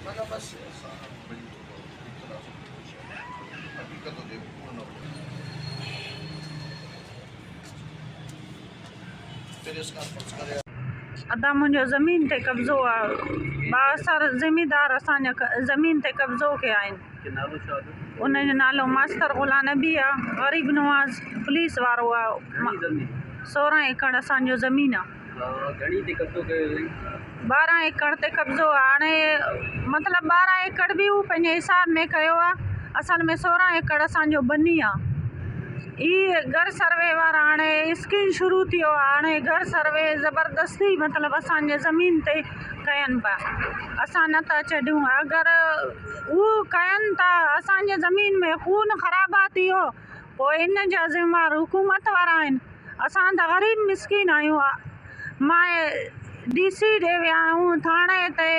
माना बस ऐसा बड़ी एक तरह से कोशिश है हकीकत होती है पूर्ण हो फिर इसका फर्ज करे अदा मुंहिंजो ज़मीन ते कब्ज़ो आहे। बासर ज़मींदार असांजा ज़मीन ते कब्ज़ो कया आहिनि। उनजो नालो मास्तर ग़ुलाम नबी आहे। ग़रीब नवाज़ पुलिस वारो आहे। 16 एकड़ असांजो ज़मीन आहे। 12 एकड़ ते कब्ज़ो आहे। हाणे मतिलबु 12 एकड़ बि हू पंहिंजे हिसाब में कयो आहे। असल में 16 एकड़ असांजो बनी आहे। ई घर सर्वे वारा हाणे स्कीम शुरू थियो आहे। हाणे घर सर्वे ज़बरदस्ती मतिलबु असांजे ज़मीन ते कयनि पिया। असां नथा छॾियूं। अगरि हू कयनि था असांजे ज़मीन में खून ख़राबा थियो पोइ इन जा ज़िम्मेवार हुकूमत वारा आहिनि। असां त ग़रीब मिसकीन आहियूं। मां DC ॾे विया आहियूं थाणे ते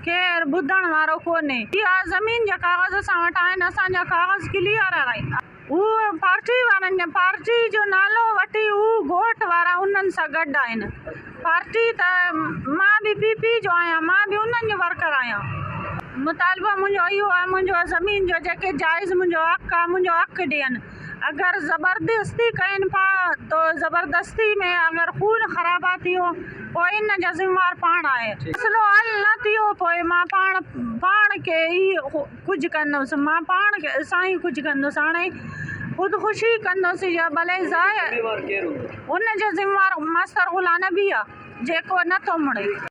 केरु ॿुधण वारो कोन्हे। इहा ज़मीन जा कागज़ असां वटि आहिनि। असांजा कागज़ क्लियर आहिनि। हू पार्टी वारनि पार्टी जो नालो वठी हू ॻोठ वारा उन्हनि सां गॾु आहिनि। पार्टी त मां बि PP जो आहियां। मां बि उन्हनि जो वर्कर आहियां। मुतालबो मुंहिंजो इहो आहे मुंहिंजो ज़मीन जो जेके जाइज़ मुंहिंजो हक़ आहे मुंहिंजो हक़ ॾियनि। अगरि ज़बरदस्ती कयनि पिया त ज़बरदस्ती में अगरि खून ख़राबा थियो पोइ इन जा ज़िम्मेवार पाण आहे। मसइलो हल न थियो पोइ मां पाण खे ई कुझु कंदुसि। मां पाण खे सां ई कुझु कंदुसि। हाणे ख़ुदकुशी कंदुसि या भले ज़ाया उन जो ज़िम्मेवार मास्तर ग़ुलाम नबी आहे जेको नथो मुड़े।